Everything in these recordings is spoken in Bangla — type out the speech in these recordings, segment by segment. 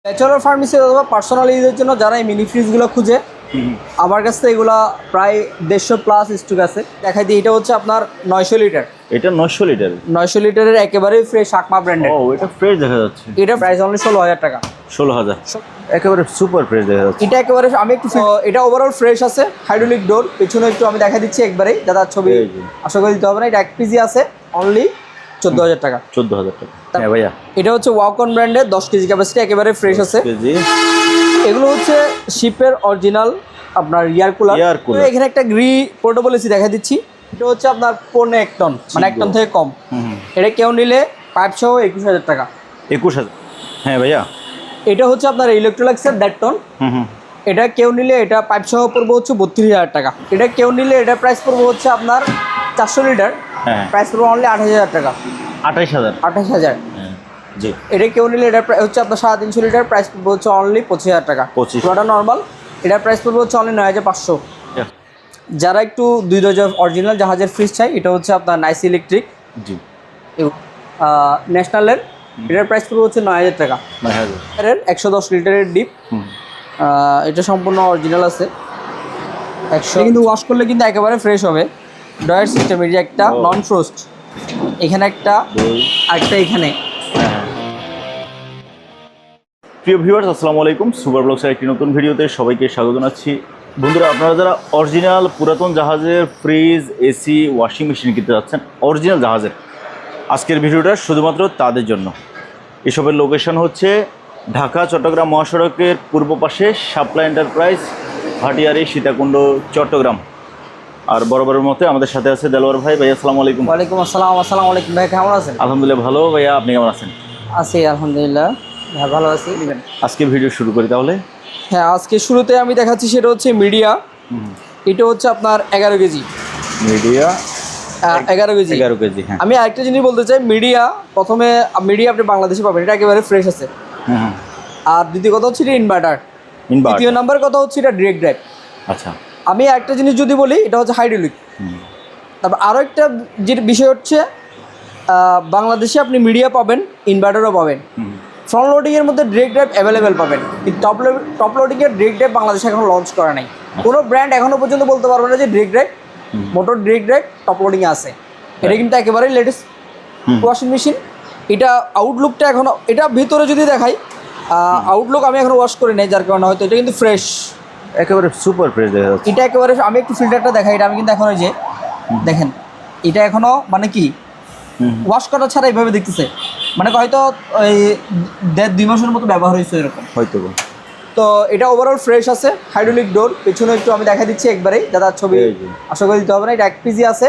ব্যাচেলর ফার্মেসি অথবা পার্সোনাল ইউজের জন্য যারা এই মিনি ফ্রিজগুলো খুঁজে আমার কাছে এগুলা প্রায় 150 প্লাস স্টক আছে। দেখাই দিই, এটা হচ্ছে আপনার 900 লিটার। এটা 900 লিটার 900 লিটারের একেবারেই ফ্রেশ আকমা ব্র্যান্ডের। ও এটা ফ্রেশ দেখা যাচ্ছে। এটা প্রাইস অনলি 16,000 টাকা। 16,000 একেবারে সুপার ফ্রেশ দেখা যাচ্ছে। এটা একেবারে আমি একটু এটা ওভারঅল ফ্রেশ আছে। হাইড্রোলিক ডোর, পেছনে একটু আমি দেখা দিচ্ছি একবারেই, যারা ছবি আশা করি দিতে হবে না। এটা 1 পিজি আছে, অনলি 14,000 টাকা। 14,000 টাকা। হ্যাঁ ভাইয়া, এটা হচ্ছে ওয়াকন ব্র্যান্ডের 10 কেজি ক্যাপাসিটি, একেবারে ফ্রেশ আছে। কেজি এগুলো হচ্ছে শিপের অরিজিনাল আপনার ইয়ার কুলার। এখানে একটা গ্রি পোর্টেবল এসি দেখা দিচ্ছি। এটা হচ্ছে আপনার 1 টন, মানে 1 টন থেকে কম। এটা কেউ নিলে পাইপ সহ 21,000 টাকা। 21,000। হ্যাঁ ভাইয়া, এটা হচ্ছে আপনার ইলেকট্রোলাক্সের 1.5 টন। এটা কেউ নিলে এটা পাইপ সহ পড়বো হচ্ছে 32,000 টাকা। এটা কেউ নিলে এটা প্রাইস পড়বো হচ্ছে আপনার 400 লিটার, প্রাইস পড়বো অনলি 28,000 টাকা। 28,000। 28,000 জি। এটা কেউ নিলে এটা হচ্ছে আপনার 350 লিটার, প্রাইস পড়বো হচ্ছে অনলি 25,000 টাকা। 25 পুরোটা নর্মাল। এটার প্রাইস পড়বো হচ্ছে অনলি 9,500। যারা একটু 2 ডোজের অরিজিনাল জাহাজের ফ্রিজ চাই, এটা হচ্ছে আপনার নাইস ইলেকট্রিক। জি। ন্যাশনালের এটার প্রাইস পড়বো হচ্ছে 9,000 টাকা। 9,000 110 লিটারের ডিপ। এটা সম্পূর্ণ অরিজিনাল আছে 100, কিন্তু ওয়াশ করলে কিন্তু একেবারে ফ্রেশ হবে। ডয়ার সিস্টেম, এই যে একটা নন ফ্রোস্ট, এখানে একটা, আরেকটা এখানে। প্রিয় ভিউয়ার্স, আসসালামু আলাইকুম। সুপার ব্লগসের একটি নতুন ভিডিওতে সবাইকে স্বাগত জানাচ্ছি। বন্ধুরা, আপনারা যারা অরিজিনাল পুরাতন জাহাজের ফ্রিজ, এসি, ওয়াশিং মেশিন কিনতে যাচ্ছেন, অরিজিনাল জাহাজের, আজকের ভিডিওটা শুধুমাত্র তাদের জন্য। এসবের লোকেশন হচ্ছে ঢাকা চট্টগ্রাম মহাসড়কের পূর্ব পাশে সাপ্লাই এন্টারপ্রাইজ, ভাটিয়ারি, সীতাকুণ্ড, চট্টগ্রাম। আর বরাবরের মতে আমাদের সাথে আছে দেলোয়ার ভাই। ভাই আসসালামু আলাইকুম। ওয়ালাইকুম আসসালাম। আসসালামু আলাইকুম ভাই, কেমন আছেন? আলহামদুলিল্লাহ ভালো। ভাইয়া আপনি কেমন আছেন? আছি আলহামদুলিল্লাহ, হ্যাঁ ভালো আছি। আজকে ভিডিও শুরু করি তাহলে। হ্যাঁ, আজকে শুরুতে আমি দেখাচ্ছি সেটা হচ্ছে মিডিয়া। এটা হচ্ছে আপনার 11 কেজি মিডিয়া। 11 কেজি। 11 কেজি। হ্যাঁ, আমি আরেকটা জিনিস বলতে চাই, মিডিয়া প্রথমে মিডিয়া আপনি বাংলাদেশে পাবেন, এটা একেবারে ফ্রেশ আছে। আর দ্বিতীয় কথা হচ্ছে এটা ইনভার্টার। দ্বিতীয় নাম্বার কথা হচ্ছে এটা ডিরেক্ট ড্রাইভ। আচ্ছা, আমি একটা জিনিস যদি বলি, এটা হচ্ছে হাইড্রোলিক। তারপর আরও একটা যে বিষয় হচ্ছে বাংলাদেশে আপনি মিডিয়া পাবেন, ইনভার্টারও পাবেন। ফ্রন্ট লোডিংয়ের মধ্যে ডিরেক্ট ড্রাইভ অ্যাভেলেবেল পাবেন, কিন্তু টপ লোডিংয়ের ডিরেক্ট ড্রাইভ বাংলাদেশে এখন লঞ্চ করা নাই। কোনো ব্র্যান্ড এখনও পর্যন্ত বলতে পারবে না যে direct drive, motor direct drive top লোডিংয়ে আছে। এটা কিন্তু একেবারেই লেটেস্ট ওয়াশিং মেশিন। এটা আউটলুকটা এখনও, এটা ভিতরে যদি দেখাই, আউটলুক আমি এখন ওয়াশ করে নেই, যার কারণে হয়তো এটা কিন্তু ফ্রেশ, একেবারে সুপার ফ্রেশ দেখা যাচ্ছে। এটা একেবারে। আমি একটু ফিল্টারটা দেখাই, এটা আমি কিন্তু এখন ওই যে দেখেন, এটা এখনও মানে কি ওয়াশ করা ছাড়া এইভাবে দেখতেছে, মানে হয়তো ওই 1.5-2 মাসের মতো ব্যবহার হয়েছে এরকম হয়তো। তো এটা ওভারঅল ফ্রেশ আছে। হাইড্রোলিক ডোর, পেছনে একটু আমি দেখা দিচ্ছি একবারেই, যারা ছবি আশা করি দিতে হবে না। এটা 1 পিজি আছে।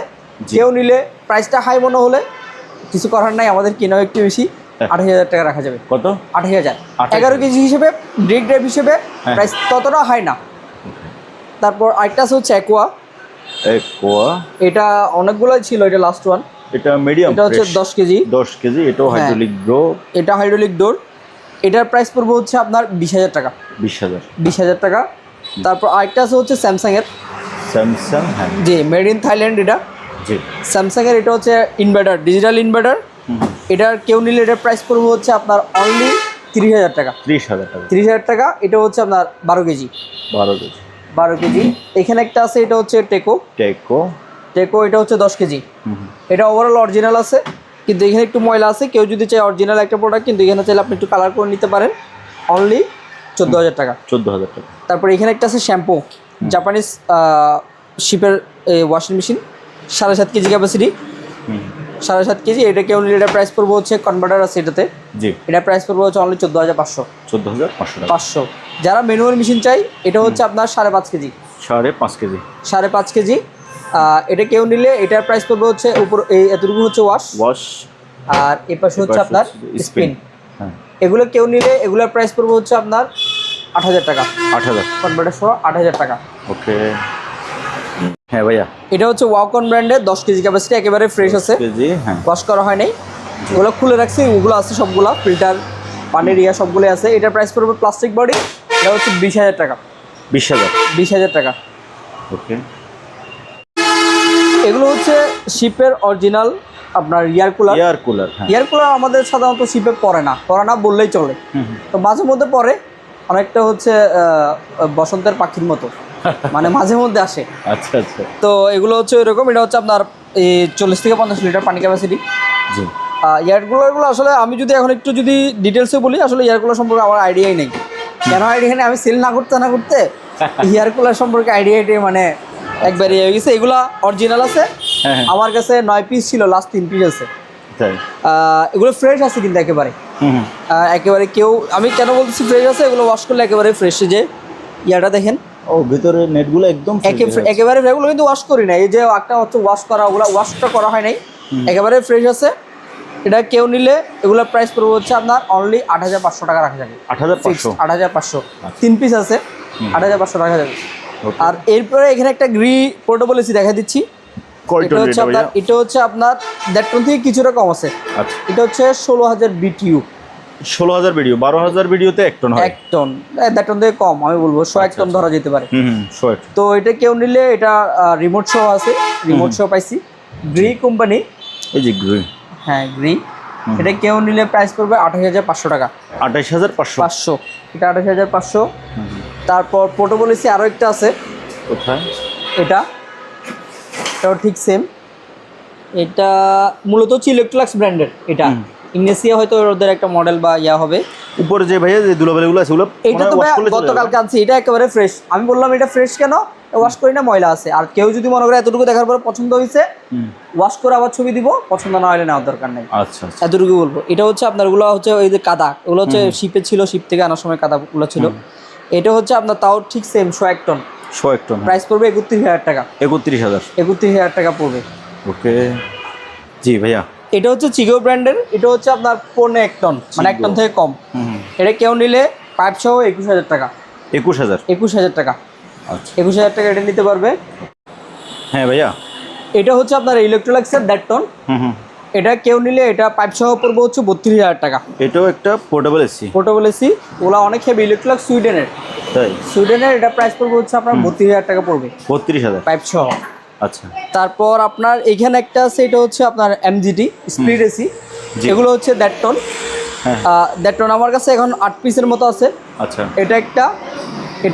কেউ নিলে প্রাইসটা হাই মনে হলে কিছু করার নাই, আমাদের কিনাও একটু বেশি, 28,000 টাকা রাখা যাবে। কত? 28,000। 11 কেজি হিসেবে, ডিরেক্ট ড্রাইভ হিসেবে প্রাইস ততটা হাই না। তারপর আরেকটা আছে হচ্ছে অ্যাকোয়া। এটা অনেকগুলোই ছিল, এটা লাস্ট ওয়ান। এটা মিডিয়াম, এটা হচ্ছে 10 কেজি। 10 কেজি। এটাও হাইড্রোলিক ডোর। এটা হাইড্রোলিক ডোর। এটার প্রাইস পড়বে হচ্ছে আপনার 20,000 টাকা। 20,000 টাকা। তারপর আরেকটা আছে হচ্ছে স্যামসাংয়ের। স্যামসাং, হ্যাঁ জি, মেড ইন থাইল্যান্ড এটা। জি, স্যামসাংয়ের। এটা হচ্ছে ইনভার্টার, ডিজিটাল ইনভার্টার। এটার কেউ নিলে এটার প্রাইস পড়বে হচ্ছে আপনার অনলি 30,000 টাকা। 30,000 টাকা। 30,000 টাকা। এটা হচ্ছে আপনার 12 কেজি। 12 কেজি। এখানে একটা আছে, এটা হচ্ছে টেকো। এটা হচ্ছে 10 কেজি। এটা ওভারঅল অরিজিনাল আছে, কিন্তু এখানে একটু ময়লা আছে। কেউ যদি চায় অরিজিনাল একটা প্রোডাক্ট, কিন্তু এখানে চাইলে আপনি একটু কালার করে নিতে পারেন, অনলি 14,000 টাকা। 14,000 টাকা। তারপর এখানে একটা আছে শ্যাম্পু, জাপানিজ শিপের washing machine, 7.5 KG capacity. 7.5 KG. এটা কেউ নিলে এটা প্রাইস পড়বো হচ্ছে, কনভার্টার আছে এটাতে। জি, এটা প্রাইস পড়বো হচ্ছে অনলি 14,500। 14,500। যারা ম্যানুয়াল মেশিন চাই, এটা হচ্ছে আপনার 5.5 কেজি। 5.5 কেজি। এটা কেউ নিলে এটার প্রাইস পড়বে হচ্ছে উপর এই এতটুকু হচ্ছে ওয়াশ, আর এ পাশে হচ্ছে আপনার স্পিন। এগুলো কেউ নিলে এগুলোর প্রাইস পড়বে হচ্ছে আপনার 8,000 টাকা। 8,000 কনভার্টার সহ 8,000 টাকা। ওকে। হ্যাঁ ভাইয়া, এটা হচ্ছে ওয়াকন ব্র্যান্ডের 10 কেজি ক্যাপাসিটি, একেবারে ফ্রেশ আছে, ওয়াশ করা হয় নাই। ওগুলো খুলে রাখছি, ওগুলো আছে সবগুলা, ফিল্টার, পানির সবগুলো আছে। এটার প্রাইস পড়বে প্লাস্টিক বডি, এটা হচ্ছে 20,000 টাকা। 20,000 টাকা। ওকে। এগুলো হচ্ছে শিপের অরিজিনাল আপনার এয়ার কুলার। হ্যাঁ। এয়ার কুলার আমাদের সাধারণত শিপে পড়ে না বললেই চলে। তো মাঝে মধ্যে পড়ে, অনেকটা হচ্ছে বসন্তের পাখির মতো, মানে মাঝে মধ্যে আসে। আচ্ছা আচ্ছা। তো এগুলো হচ্ছে এরকম, এটা হচ্ছে আপনার এই 40 থেকে 50 লিটার পানি ক্যাপাসিটি। জি। এয়ার কুলারগুলো আসলে আমি যদি এখন একটু যদি ডিটেলসে বলি, আসলে এয়ার কুলার সম্পর্কে আমার আইডিয়াই নেই। কেন আইডিয়া নেই, আমি সেল না করতে এয়ার কুলার সম্পর্কে আইডিয়াটাই মানে একবারই হয়ে গেছে। এগুলো অরিজিনাল আছে আমার কাছে, 9 পিস ছিল, লাস্ট 3 পিস আছে। এগুলো ফ্রেশ আছে কিন্তু একেবারে কেউ, আমি কেন বলতেছি ফ্রেশ আছে, এগুলো ওয়াশ করলে একেবারে ফ্রেশ। যে ইয়াটা দেখেন, ও ভিতরে নেটগুলো একদম একেবারে এগুলো কিন্তু ওয়াশ করি না, এই যে একটা হচ্ছে ওয়াশ করা, ওগুলো ওয়াশটা করা হয় নাই, একেবারে ফ্রেশ আছে। এটা কেউ নিলে এগুলোর প্রাইস পড়বে হচ্ছে আপনার অনলি 8,500 টাকা রাখা যাবে। 8,500 3 পিস আছে, 8,500 রাখা যাবে। আর এরপরে এখানে একটা গ্রি পোর্টেবল এসি দেখা দিচ্ছি। এটা হচ্ছে আপনার 1.5 টন থেকে কিছুটা কম আছে। এটা হচ্ছে 16,000 BTU। 16,000 BTU, 12,000 BTU-তে 1 টন হয়। 1 টন, 1.5 টন থেকে কম আমি বলবো, 100 টন ধরা যেতে পারে। 100। তো এটা কেউ নিলে এটা রিমোট সহ আছে, রিমোট সহ পাইছি, গ্রি কোম্পানি। এই যে গ্রি, হ্যাঁ গ্রি। এটা কেউ নিলে প্রাইস পড়বে 28,500 টাকা। 28,500। এটা 28,500। তারপর পোর্টেবল এসি আরও একটা আছে। কোথায়? এটাও ঠিক সেম। এটা মূলত হচ্ছে ইলেকট্রোলাক্স ব্র্যান্ডের। এটা ইংলিশিয়া হয়তো ওদের একটা মডেল বা ইয়া হবে। উপরে যে ভাইয়া যে দুলাবালিগুলো আছে ওগুলো এটা তো গতকালকে আনছি, এটা একেবারে ফ্রেশ। আমি বললাম এটা ফ্রেশ কেন, ওয়াশ করি না, ময়লা আছে। আর কেউ যদি মনে করে এতটুকু দেখার পর পছন্দ হয়েছে, ওয়াশ করে আবার ছবি দিব, পছন্দ না হলে নেওয়ার দরকার নেই। আচ্ছা, এতটুকু বলবো। এটা হচ্ছে আপনার গুলো হচ্ছে ওই যে কাদা, ওগুলো হচ্ছে শিপে ছিল, শিপ থেকে আনার সময় কাদাগুলো ছিল। এটা হচ্ছে আপনার তাও ঠিক সেম 101 টন। প্রাইস পড়বে 31,000 টাকা। 31,000 টাকা পড়বে। ওকে জি ভাইয়া। এটা হচ্ছে চিগো ব্র্যান্ডের। এটা হচ্ছে আপনার 1 টন, মানে 1 টন থেকে কম। এটা কেউ নিলে পাইপ সহ 21,000 টাকা। 21,000 টাকা। আচ্ছা, 21,000 টাকা এটা নিতে পারবে। হ্যাঁ ভাইয়া। এটা হচ্ছে আপনার ইলেকট্রোলাক্সের 1.5 টন। এটা কেউ নিলে এটা পাইপ সহ পড়বে হচ্ছে 32,000 টাকা। এটাও একটা পোর্টেবল এসি। ওগুলো অনেক হেভি, ইলেকট্রোলাক্স সুইডেনের। তাই সুইডেনের এটা প্রাইস পড়বে হচ্ছে আপনার 32,000 টাকা পড়বে। 32,000 পাইপ সহ। আচ্ছা। তারপর আপনার এখানে একটা আছে, এটা হচ্ছে আপনার MGT স্প্লিট এসি। এগুলো হচ্ছে 1.5 টন। 1.5 টন আমার কাছে এখন 8 পিসের মতো আছে। আচ্ছা। এটা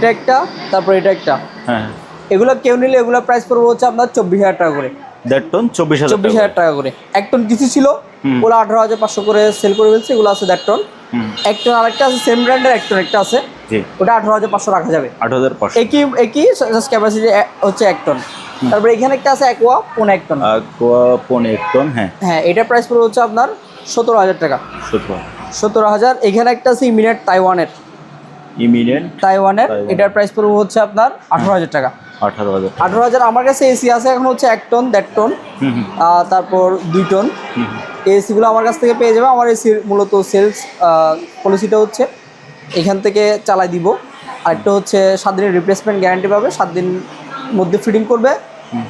একটা, তারপর এটা একটা। হ্যাঁ। এগুলো কেউ নিলে এগুলো প্রাইস পড়বে হচ্ছে আপনার 24,000 টাকা করে। 1.5 টন 24,000 টাকা করে। 1 টন কিছু ছিল, ওগুলো 18,500 করে সেল করে ফেলছে। এগুলো আছে 1.5 টন। 1 টন আরেকটা আছে সেম ব্র্যান্ডের, 1 টন একটা আছে, ওটা 18,500 রাখা যাবে। 18,500 একই জাস্ট ক্যাপাসিটি হচ্ছে 1 টন। তারপরে এখানে একটা আছে অ্যাকোয়া 1 টন। 1 টন। হ্যাঁ, এটা প্রাইস পড়বে হচ্ছে আপনার 17,000 টাকা। 17,000। এখানে একটা আছে ইমিনেট তাইওয়ানের। এটার প্রাইস পড়বে হচ্ছে আপনার 18,000 টাকা। 18,000। আমার কাছে এসি আছে এখন হচ্ছে 1 টন, 1.5 টন, তারপর 2 টন। এসিগুলো আমার কাছ থেকে পেয়ে যাবে। আমার এসির মূলত সেলস পলিসিটা হচ্ছে এখান থেকে চালাই দিব। আরেকটা হচ্ছে 7 দিনের রিপ্লেসমেন্ট গ্যারান্টি পাবে। 7 দিন মধ্যে ফিটিং করবে।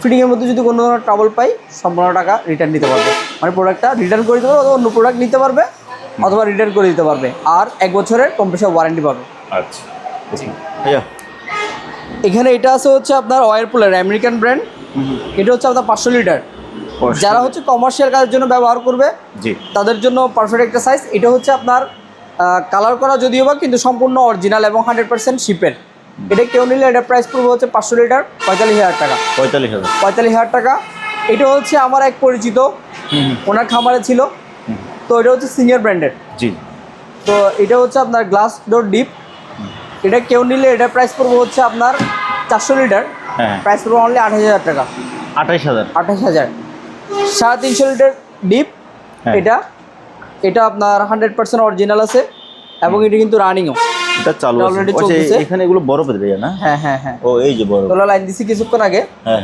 ফিটিংয়ের মধ্যে যদি কোনো ধরনের ট্রাবল পাই, সম্পূর্ণ টাকা রিটার্ন দিতে পারবে। মানে প্রোডাক্টটা রিটার্ন করে দিতে পারবে, অথবা অন্য প্রোডাক্ট নিতে পারবে, অথবা রিটার্ন করে দিতে পারবে। আর 1 বছরের কম্প্রেসার ওয়ারেন্টি পাবে। আচ্ছা ভাইয়া। এখানে এটা আছে হচ্ছে আপনার ওয়ারপুলের আমেরিকান ব্র্যান্ড। এটা হচ্ছে আপনার 500 লিটার। যারা হচ্ছে কমার্শিয়াল কাজের জন্য ব্যবহার করবে, তাদের জন্য পারফেক্ট একটা সাইজ। এটা হচ্ছে আপনার কালার করা যদিও বা, কিন্তু সম্পূর্ণ অরিজিনাল এবং 100% শিপের। এটা কেউ নিলে এটা প্রাইস পড়বে হচ্ছে 500 লিটার 45,000 টাকা। 45,000 টাকা। এটা হচ্ছে আমার এক পরিচিত, ওনার খামারে ছিল। তো এটা হচ্ছে সিনিয়র ব্র্যান্ডের। তো এটা হচ্ছে আপনার গ্লাস ডোর ডিপ। এটা কেউ নিলে এটা প্রাইস পড়বে হচ্ছে আপনার 400 লিটার। প্রাইস পড়বে অনলি 28,000 টাকা। 28,000। 350 লিটার ডিপ। এটা আপনার 100% অরিজিনাল আছে, এবং এটা কিন্তু রানিংও। এটা চালু অলরেডি চলছে। এখানে এগুলো বরফ দেয়া না? হ্যাঁ। ও এই যে বরফ। তোলা লাইন দিছি কিছুক্ষণ আগে। হ্যাঁ।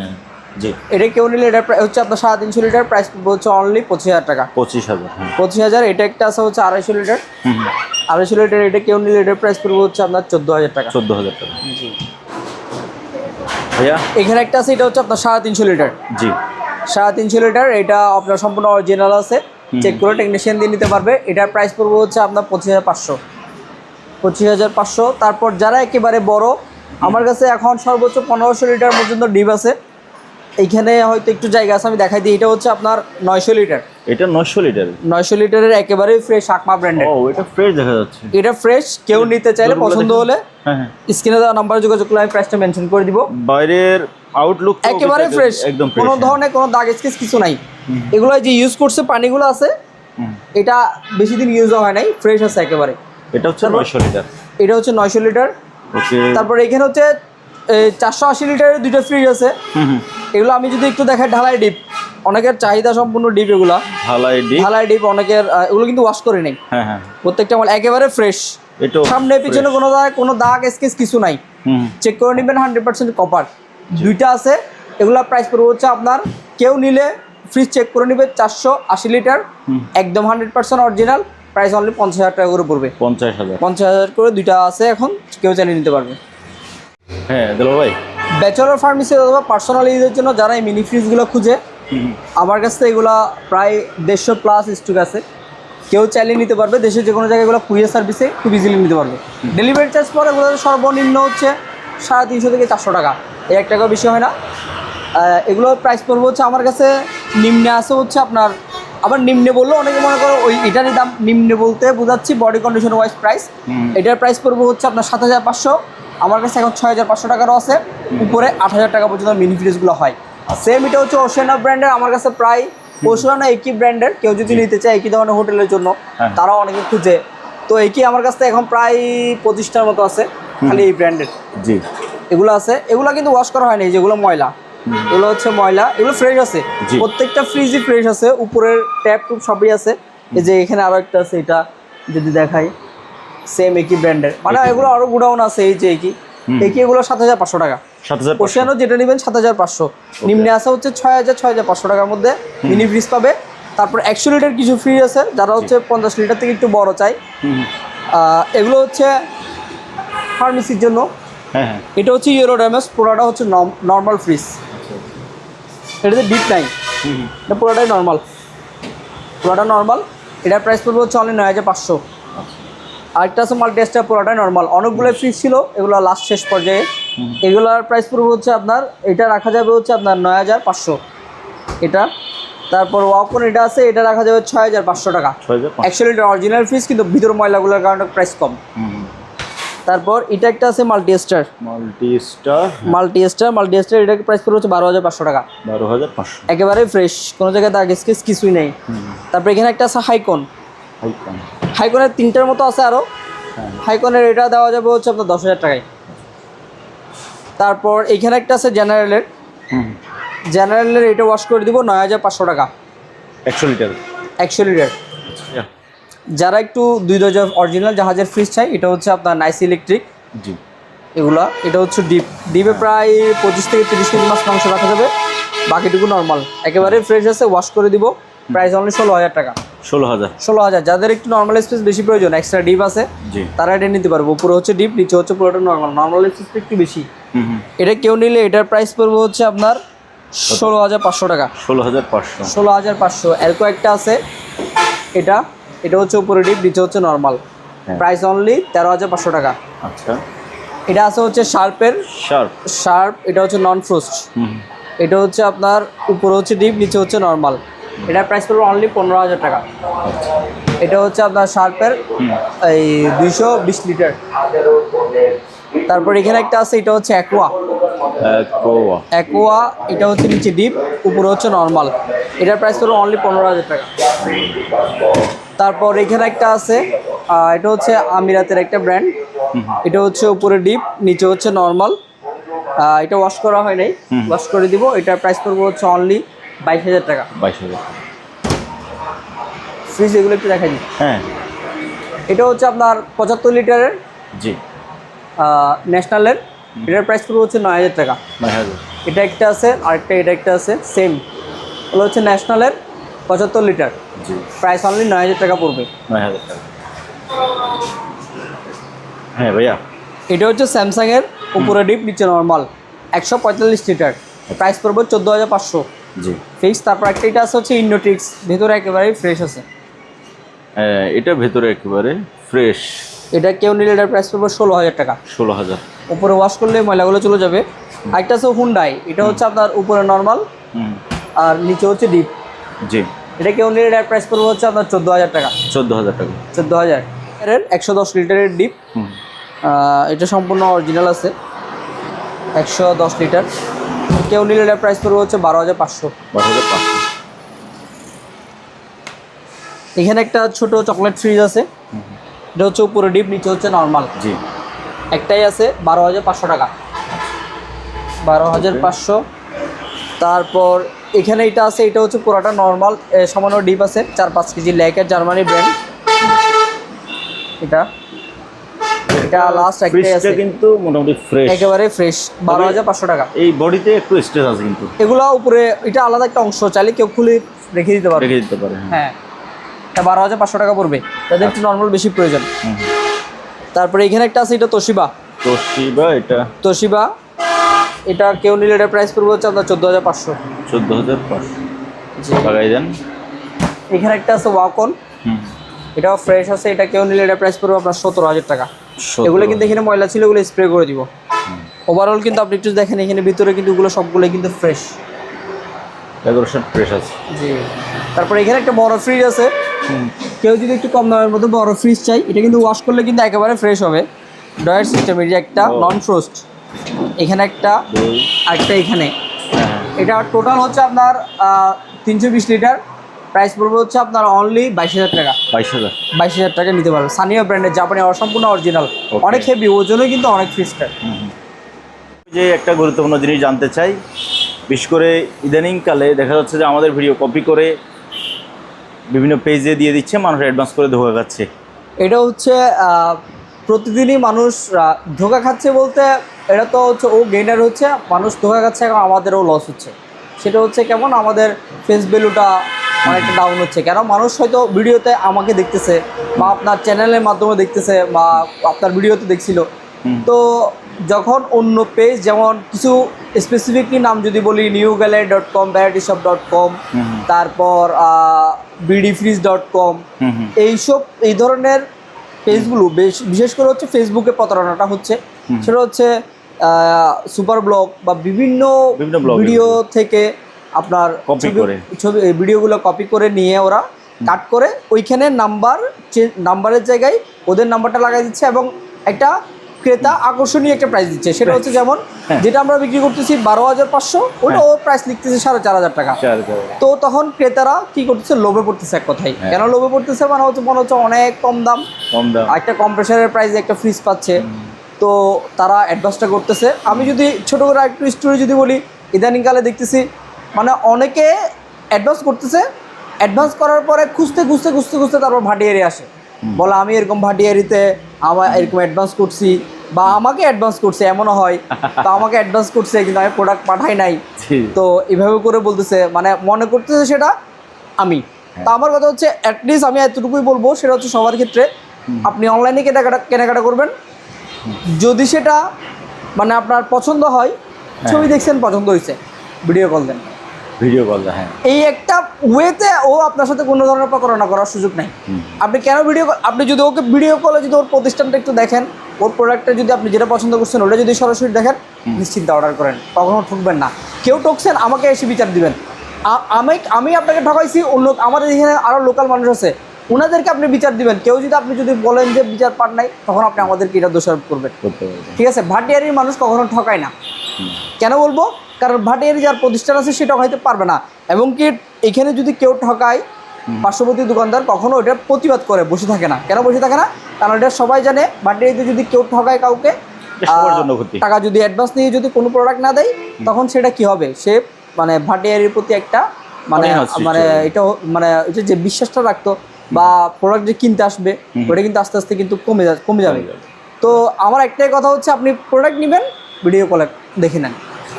জি। এটা কেউ নিলে এটা হচ্ছে আপনার 350 লিটার। প্রাইস হচ্ছে অনলি 25,000 টাকা। 25,000। এটা একটা আছে হচ্ছে 250 লিটার। 250 লিটার। এটা কেউ নিলে এটার প্রাইস পড়বে হচ্ছে আপনার 14,000 টাকা। 14,000 টাকা। জি ভাইয়া। এখানে একটা আছে, এটা হচ্ছে আপনার 350 লিটার। 350 লিটার। এটা আপনার সম্পূর্ণ অরিজিনাল আছে, চেক করে টেকনিশিয়ান দিয়ে নিতে পারবে। এটার প্রাইস পড়বে হচ্ছে আপনার 25,500। তারপর যারা একেবারে বড়, আমার কাছে এখন সর্বোচ্চ 1500 লিটার পর্যন্ত ডিপ আছে। এইখানে হয়তো একটু জায়গা আছে, আমি দেখাই দিই। এটা হচ্ছে আপনার 900 লিটার। এটা 900 লিটার। 900 লিটারের একেবারে ফ্রেশ আকমা ব্র্যান্ডের। ও এটা ফ্রেশ দেখা যাচ্ছে। এটা ফ্রেশ, কেউ নিতে চাইলে পছন্দ হলে হ্যাঁ হ্যাঁ স্ক্রিনে দেওয়া নাম্বারে যোগাযোগ করলে আমি প্রাইসটা মেনশন করে দিব। বাইরের আউটলুক একেবারে ফ্রেশ, একদম ফ্রেশ, কোনো ধরনের কোনো দাগ স্কেচ কিছু নাই। এগুলো যে ইউজ করছে পানিগুলো আছে, এটা বেশি দিন ইউজ হয় নাই, ফ্রেশ আছে একেবারে। এটা হচ্ছে 900 লিটার। এটা হচ্ছে 900 লিটার। ওকে। তারপর এখানে হচ্ছে 480 লিটারের দুইটা ফ্রিজ আছে। এগুলো আমি যদি একটু দেখাই, ঢালাই ডিপ, অনেকের চাহিদা সম্পূর্ণ ডিপ। এগুলা ঢালাই ডিপ অনেকের, এগুলো কিন্তু ওয়াশ করে নেই। হ্যাঁ হ্যাঁ প্রত্যেকটা মাল একেবারে ফ্রেশ। এটা সামনে পিছনে কোনো দাগ স্কেচ কিছু নাই। চেক করে নেবেন, 100% কপার। দুইটা আছে। এগুলা প্রাইস পড়বে হচ্ছে আপনার, কেউ নিলে ফ্রিজ চেক করে নেবে 480 লিটার, একদম 100% অরিজিনাল, প্রাইস অনলি 50,000 টাকা করে পড়বে। 50,000 করে দুইটা আছে এখন, কেউ চালিয়ে নিতে পারবে। হ্যাঁ দিলো ভাই, ব্যাচেলর ফার্মেসি অথবা পার্সোনাল ইউজের জন্য যারা এই মিনি ফ্রিজগুলো খুঁজে, আমার কাছ থেকে এগুলো প্রায় 150+ স্টক আছে, কেউ চালিয়ে নিতে পারবে। দেশের যে কোনো জায়গায় এগুলো কুরিয়ার সার্ভিসে খুব ইজিলি নিতে পারবে। ডেলিভারি চার্জ পরে এগুলো সর্বনিম্ন হচ্ছে 350 থেকে 400 টাকা, এই 1 টাকাও বেশি হয় না। এগুলোর প্রাইস পড়বে হচ্ছে আমার কাছে নিম্নে আছে হচ্ছে আপনার, আবার নিম্নে বললেও অনেকে মনে করো ওই এটারই দাম। নিম্নে বলতে বোঝাচ্ছি বডি কন্ডিশন ওয়াইজ প্রাইস। এটার প্রাইস পড়বে হচ্ছে আপনার 7,500। আমার কাছে এখন 6,500 টাকারও আছে, উপরে 8,000 টাকা পর্যন্ত মিনি ফ্রিজগুলো হয়। সেম এটা হচ্ছে ওশেনা ব্র্যান্ডের। আমার কাছে প্রায় ওশেনা একই ব্র্যান্ডের, কেউ যদি নিতে চায় একই ধরনের হোটেলের জন্য, তারাও অনেকে খুঁজে, তো একই আমার কাছে এখন প্রায় 25টার মতো আছে খালি এই ব্র্যান্ডের। জি এগুলো আছে। এগুলো কিন্তু ওয়াশ করা হয়নি, যেগুলো ময়লা, এগুলো হচ্ছে ময়লা। এগুলো ফ্রেশ আছে, প্রত্যেকটা ফ্রিজই ফ্রেশ আছে, উপরের ট্যাপ টুপ সবই আছে। এই যে এখানে আরো একটা আছে, এটা যদি দেখাই, সেম একই ব্র্যান্ডের, মানে এগুলো আরো গুডাউন আছে। এই যে একই এগুলো 7,500 টাকা। ওশিয়ানো যেটা নেবেন 7,500। নিম্নে আসা হচ্ছে 6,000, 6,500 টাকার মধ্যে মিনি ফ্রিজ পাবে। তারপর 100 লিটার কিছু ফ্রিজ আছে, যারা হচ্ছে 50 লিটার থেকে একটু বড় চাই, এগুলো হচ্ছে ফার্মেসির জন্য। এটা হচ্ছে ইউরোডামেস, পুরোটা হচ্ছে নর্মাল ফ্রিজ, এটাতে ডিপ নাই, এটা পুরোটাই নর্মাল, পুরোটা নর্মাল। এটার প্রাইস পড়বে হচ্ছে অনলি 9,500। আরেকটা আছে মাল্টিস্টার, পুরোটাই নর্মাল। অনেকগুলো ফ্রিজ ছিল, এগুলো লাস্ট শেষ পর্যায়ে। এগুলোর প্রাইস পড়বে হচ্ছে আপনার, এটা রাখা যাবে হচ্ছে আপনার 9,500 এটা। তারপর ওয়াকন এটা আছে, এটা রাখা যাবে 6,500 টাকা। 100 লিটার অরিজিনাল ফ্রিজ, কিন্তু ভিতর ময়লাগুলোর কারণে প্রাইস কম। তারপর এটা একটা আছে মাল্টিস্টার, এটার প্রাইস পড়বে হচ্ছে 12,500 টাকা। 12,500 একেবারে ফ্রেশ, কোনো জায়গায় দাগ স্কেচ কিছুই নেই। তারপর এখানে একটা আছে হাইকনের 3টার মতো আছে আরও। হাইকনের এটা দেওয়া যাবে হচ্ছে আপনার 10,000 টাকায়। তারপর এখানে একটা আছে জেনারেলের, এটা ওয়াশ করে দিব 9,500 টাকা। 100 লিটার। যারা একটু 2 অরিজিনাল জাহাজের ফ্রিজ চাই, এটা হচ্ছে আপনার নাইস ইলেকট্রিক। জি এগুলা, এটা হচ্ছে ডিপে প্রায় 25 থেকে 30 কেজি মাংস রাখা যাবে, বাকিটুকু নর্মাল, একেবারে ফ্রেশ আছে, ওয়াশ করে দিব। প্রাইস অনলি 16,000 টাকা। 16,000। যাদের একটু নর্মাল স্পেস বেশি প্রয়োজন, এক্সট্রা ডিপ আছে, তারা এটা নিতে পারবো। উপরে হচ্ছে ডিপ, নিচে হচ্ছে পুরোটা নর্মাল স্পেস একটু বেশি। এটা কেউ নিলে এটার প্রাইস পড়বে হচ্ছে আপনার 16,500 টাকা। 16,500। এরকো একটা আছে, এটা হচ্ছে উপরে ডিপ, নিচে হচ্ছে নর্মাল, প্রাইস অনলি 13,500 টাকা। আচ্ছা। এটা আছে হচ্ছে শার্প, এটা হচ্ছে নন ফ্রোস্ট। এটা হচ্ছে আপনার উপরে হচ্ছে ডিপ, নিচে হচ্ছে নর্মাল, এটার প্রাইস পড়বে অনলি 15,000 টাকা। এটা হচ্ছে আপনার শার্পের এই 220 লিটার। তারপর এখানে একটা আছে, এটা হচ্ছে অ্যাকোয়া, এটা হচ্ছে নিচে ডিপ, উপরে হচ্ছে নর্মাল, এটার প্রাইস পড়বে অনলি 15,000 টাকা। তারপর এখানে একটা আছে, এটা হচ্ছে আমিরাতের একটা ব্র্যান্ড, এটা হচ্ছে উপরে ডিপ, নিচে হচ্ছে নর্মাল, এটা ওয়াশ করা হয় নাই, ওয়াশ করে দিব। এটার প্রাইস পড়বে হচ্ছে অনলি 22,000 টাকা। ফ্রিজ এগুলো একটু দেখা দিই। এটা হচ্ছে আপনার 75 লিটারের, ন্যাশনালের, এটার প্রাইস পড়বে হচ্ছে 9,000 টাকা। এটা একটা আছে, আরেকটা এটা একটা আছে, সেম, ওগুলো হচ্ছে ন্যাশনালের 75 লিটার, প্রাইস অনলি 9,000 টাকা পড়বে। 9,000 টাকা। হ্যাঁ ভাইয়া, এটা হচ্ছে স্যামসাংয়ের, উপরে ডিপ, নিচে নর্মাল, 145 লিটার, প্রাইস পড়বে 14,500 ফিক্স। তারপর একটা এটা আছে হচ্ছে ইন্ডোট্রিক্স, ভেতরে একেবারে ফ্রেশ আছে। এটা ভেতরে একেবারে ফ্রেশ, এটা কেউ নিলে এটার প্রাইস পড়বে 16,000 টাকা। 16,000। উপরে ওয়াশ করলে ময়লাগুলো চলে যাবে। আরেকটা আছে হুন্ডাই, এটা হচ্ছে আপনার উপরে নর্মাল আর নিচে হচ্ছে ডিপ। জি। এটা কেউ নিলে এটার প্রাইস পড়বে হচ্ছে আপনার 14,000 টাকা। 14,000 টাকা। 14,000 এর 110 লিটারের ডিপ। এটা সম্পূর্ণ অরিজিনাল আছে, 110 লিটার। কেউ নিলে এটার প্রাইস পড়বে হচ্ছে 12,500। 12,500। এখানে একটা ছোট চকলেট ফ্রিজ আছে, এটা হচ্ছে উপরে ডিপ নিচে হচ্ছে নর্মাল। জি। একটাই আছে 12,500 টাকা। 12,500। তারপর এখানে এটা আছে, এটা হচ্ছে পুরোটা নর্মাল, সামান্য ডিপ আছে, 4-5 কেজি ল্যাকের জার্মানি ব্র্যান্ড। এটা লাস্ট একটাই আছে, কিন্তু মোটামুটি ফ্রেশ, একেবারে ফ্রেশ। 12,500 টাকা। এই বডিতে একটু স্ট্রেস আছে কিন্তু এগুলো উপরে এটা আলাদা একটা অংশ, চাইলে কেউ খুলে রেখে দিতে পারে। হ্যাঁ, এটা 12,500 টাকা পড়বে, তাদের একটু নর্মাল বেশি প্রয়োজন। তারপরে এখানে একটা আছে, এটা তোশিবা। এটা কেউ নিলে এটা প্রাইস পড়বে হচ্ছে আপনার 14,500। 14,500। জি, লাগাই দেন। এখানে একটা আছে ওয়াকন, এটাও ফ্রেশ আছে, এটা কেউ নিলে এটা প্রাইস পড়বে আপনার 17,000 টাকা। এগুলো কিন্তু এখানে ময়লা ছিল, এগুলো স্প্রে করে দিব। ওভারঅল কিন্তু আপনি একটু দেখেন, এখানে ভিতরে কিন্তু এগুলো সবগুলো কিন্তু ফ্রেশ, ডেকোরেশন ফ্রেশ আছে। জি। তারপরে এখানে একটা বড় ফ্রিজ আছে, কেউ যদি একটু কম দামের মধ্যে বড় ফ্রিজ চাই, এটা কিন্তু ওয়াশ করলে কিন্তু একেবারে ফ্রেশ হবে। ডয়ার সিস্টেম, এটা একটা নন ফ্রোস্ট। এখানে একটা, আরেকটা এখানে। এটা টোটাল হচ্ছে আপনার 320 লিটার। প্রাইস পড়বে হচ্ছে আপনার অনলি 22,000 টাকা। 22,000 টাকা নিতে পারবে। সানিয়া ব্র্যান্ডের, জাপানি, সম্পূর্ণ অরিজিনাল, অনেক হেভি, ওজনও কিন্তু অনেক ফ্রিজটা। যে একটা গুরুত্বপূর্ণ জিনিস জানতে চাই, বিশেষ করে ইদানিংকালে দেখা যাচ্ছে যে আমাদের ভিডিও কপি করে বিভিন্ন পেজে দিয়ে দিচ্ছে, মানুষ অ্যাডভান্স করে ধোকা খাচ্ছে। এটা হচ্ছে প্রতিদিনই মানুষ ধোকা খাচ্ছে বলতে, এটা তো হচ্ছে ও গেইনার হচ্ছে, মানুষ ধোকা খাচ্ছে, এবং আমাদেরও লস হচ্ছে। সেটা হচ্ছে কেমন, আমাদের ফেস ভ্যালুটা অনেকটা ডাউন হচ্ছে। কেন, মানুষ হয়তো ভিডিওতে আমাকে দেখতেছে, বা আপনার চ্যানেলের মাধ্যমে দেখতেছে, বা আপনার ভিডিওতে দেখছিল। তো যখন অন্য পেজ, যেমন কিছু স্পেসিফিকলি নাম যদি বলি, newgallery.com, VarietyShop.com, তারপর bdfreeze.com, এই ধরনের পেজগুলো বিশেষ করে হচ্ছে ফেসবুকে প্রতারণাটা হচ্ছে। সেটা হচ্ছে সুপার ব্লগ বা বিভিন্ন ভিডিও থেকে আপনার ছবি ভিডিওগুলো কপি করে নিয়ে ওরা কাট করে ওইখানে নাম্বারের জায়গায় ওদের নাম্বারটা লাগাই দিচ্ছে, এবং একটা ক্রেতা আকর্ষণীয় একটা প্রাইস দিচ্ছে। সেটা হচ্ছে যেমন যেটা আমরা বিক্রি করতেছি 12,500, ওটা ওর প্রাইস লিখতেছে 4,500 টাকা। তো তখন ক্রেতারা কি করতেছে, লোভে পড়তেছে। এক কথাই কেন লোভে পড়তেছে, মানে হচ্ছে মনে হচ্ছে অনেক কম দাম, একটা কম প্রেশারের প্রাইসে একটা ফ্রিজ পাচ্ছে, তো তারা অ্যাডভান্সটা করতেছে। আমি যদি ছোটো করে একটু স্টোরি যদি বলি, ইদানিংকালে দেখতেছি মানে অনেকে অ্যাডভান্স করতেছে, অ্যাডভান্স করার পরে খুঁজতে তারপর ভাটিয়ারি আসে, বলে আমি এরকম ভাটিয়ারিতে আমার এরকম অ্যাডভান্স করছি, বা আমাকে অ্যাডভান্স করছে, এমনও হয়। তো আমাকে অ্যাডভান্স করছে কিন্তু আমি প্রোডাক্ট পাঠাই নাই, তো এইভাবে করে বলতেছে, মানে মনে করতেছে সেটা আমি। তো আমার কথা হচ্ছে, অ্যাটলিস্ট আমি এতটুকুই বলবো, সেটা হচ্ছে সবার ক্ষেত্রে আপনি অনলাইনে কেনাকাটা করবেন, যদি সেটা মানে আপনার পছন্দ হয়, ছবি দেখছেন পছন্দ হয়েছে, ভিডিও কল দেন। হ্যাঁ, এই একটা ওয়েতে ও আপনার সাথে কোনো ধরনের প্রতারণা করার সুযোগ নেই। আপনি কেন আপনি যদি ওকে ভিডিও কলে যদি ওর প্রতিষ্ঠানটা একটু দেখেন, ওর প্রোডাক্টটা যদি আপনি যেটা পছন্দ করছেন ওটা যদি সরাসরি দেখেন, নিশ্চিন্তে অর্ডার করেন, কখনো ঠকবেন না। কেউ ঠকছেন, আমাকে এসে বিচার দিবেন। আমি আপনাকে ঠকাইছি, অন্য আমাদের এখানে আরও লোকাল মানুষ আছে, ওনাদেরকে আপনি বিচার দিবেন। আপনি যদি বলেন যে বিচার পান নাই, তখন আপনি আমাদেরকে এটা দোষারোপ করবেন, ঠিক আছে? ভাটিয়ারির মানুষ কখনো ঠকায় না। কেন বলবো, কারণ ভাটিয়ারি যার প্রতিষ্ঠান আছে সে ঠকাইতে পারবে না, এবং কি এখানে যদি কেউ ঠকায়, পার্শ্ববর্তী দোকানদার কখনো এটা প্রতিবাদ করে বসে থাকে না। কেন বসে থাকে না, কারণ এটা সবাই জানে, ভাটিয়ারিতে যদি কেউ ঠকায় কাউকে, টাকা যদি অ্যাডভান্স নিয়ে যদি কোনো প্রোডাক্ট না দেয়, তখন সেটা কি হবে, সে মানে ভাটিয়ারির প্রতি একটা এটা যে বিশ্বাসটা রাখতো, বা প্রোডাক্ট যে কিনতে আসবে, ওটা কিন্তু আস্তে আস্তে কিন্তু কমে যাবে। তো আমার একটাই কথা হচ্ছে, আপনি প্রোডাক্ট নেবেন, ভিডিও কলে দেখে নেন।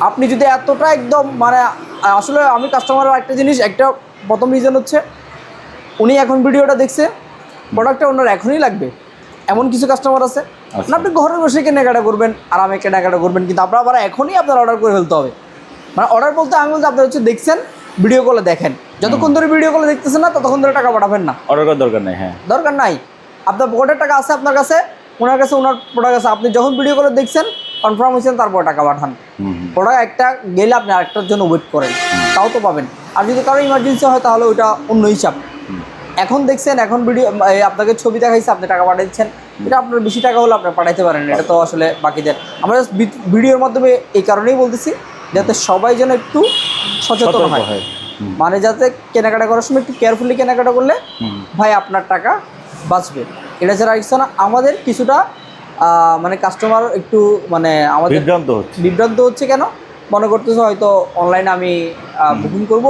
আপনি যদি এতটা একদম মানে, আসলে আমি কাস্টমারের একটা জিনিস, একটা প্রথম রিজন হচ্ছে উনি এখন ভিডিওটা দেখছে, প্রোডাক্টটা ওনার এখনই লাগবে, এমন কিছু কাস্টমার আছে না। আপনি ঘরে বসে কেনাকাটা করবেন, আরামে কেনাকাটা করবেন, কিন্তু আপনার এখনই আপনার অর্ডার করে ফেলতে হবে। মানে অর্ডার বলতে আমি বলতে, আপনার হচ্ছে দেখছেন, ভিডিও কলে দেখেন, যতক্ষণ ধরে ভিডিও কলে দেখতেছেন না, ততক্ষণ ধরে টাকা পাঠাবেন না, অর্ডার করার দরকার নেই। হ্যাঁ, দরকার নাই। আপনার পকেটের টাকা আছে আপনার কাছে, ওনার কাছে ওনার প্রোডাক্ট আছে, আপনি যখন ভিডিও কলে দেখছেন কনফার্ম হয়েছেন তারপর টাকা পাঠান। প্রোডাক্ট একটা গেলে আপনি আরেকটার জন্য ওয়েট করেন, তাও তো পাবেন। আর যদি কারো ইমার্জেন্সি হয় তাহলে ওইটা অন্য হিসাব। এখন দেখছেন, এখন ভিডিও আপনাকে ছবি দেখাইছে, আপনি টাকা পাঠাচ্ছেন, এটা আপনার বেশি টাকা হলে আপনি পাঠাইতে পারেন, এটা তো আসলে বাকিদের। আমরা ভিডিওর মাধ্যমে এই কারণেই বলতেছি যাতে সবাই যেন একটু সচেতন হয়, মানে যাতে কেনাকাটা করার সময় একটু কেয়ারফুলি কেনাকাটা করলে ভাই আপনার টাকা বাঁচবে। এটা ছাড়া কিছু না। আমাদের কিছুটা মানে কাস্টমার একটু মানে আমাদের বিভ্রান্ত হচ্ছে কেন, মনে করতেছে হয়তো অনলাইনে আমি বুকিং করব,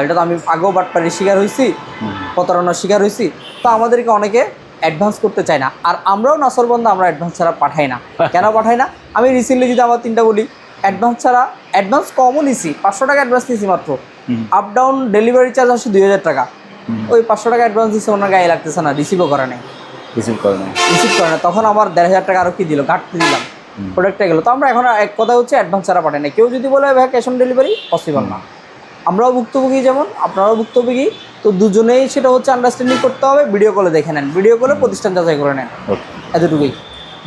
এটা তো আমি আগেও বাটপাড়ির শিকার হয়েছি, প্রতারণার শিকার হয়েছি, তো আমাদেরকে অনেকে অ্যাডভান্স করতে চায় না। আর আমরাও নাসরবন্ধা, আমরা অ্যাডভান্স ছাড়া পাঠাই না। কেন পাঠাই না? আমি রিসেন্টলি যদি আমার 3টা বলি, অ্যাডভান্স ছাড়া, অ্যাডভান্স কমও নিছি, 500 টাকা অ্যাডভান্স নিয়েছি মাত্র, আপ ডাউন ডেলিভারি চার্জ আসছে 2000 টাকা। ওই 500 টাকা অ্যাডভান্স দিচ্ছে, ওনার গায়ে লাগতেছে না, রিসিভও করে নাই, রিসিভ করে না। তখন আমার 1500 টাকা আরও কি দিল, ঘাটতি দিলাম, প্রোডাক্টটা গেলো। তো আমরা এখন এক কথা হচ্ছে অ্যাডভান্স ছাড়া পাঠাই না। কেউ যদি বলে ভাই ক্যাশ অন ডেলিভারি, পসিবল না। আমরাও ভুক্তভোগী যেমন আপনারাও ভুক্তভোগী, তো দুজনেই সেটা হচ্ছে আন্ডারস্ট্যান্ডিং করতে হবে। ভিডিও কলে দেখে নেন, ভিডিও কলে প্রতিষ্ঠান যাচাই করে নেন, এতটুকুই।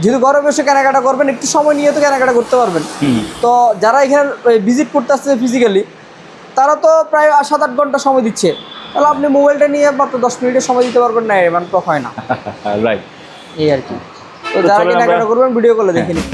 যেহেতু ঘরে বসে কেনাকাটা করবেন, একটু সময় নিয়ে তো কেনাকাটা করতে পারবেন। তো যারা এখানে ভিজিট করতে আসছে ফিজিক্যালি, তারা তো প্রায় 7-8 ঘন্টা সময় দিচ্ছে, তাহলে আপনি মোবাইলটা নিয়ে মাত্র 10 মিনিটের সময় দিতে পারবেন না, এমন তো হয় না। রাইট, এই আর কি। তো যারা কেনাকাটা করবেন ভিডিও কলে দেখে নিন।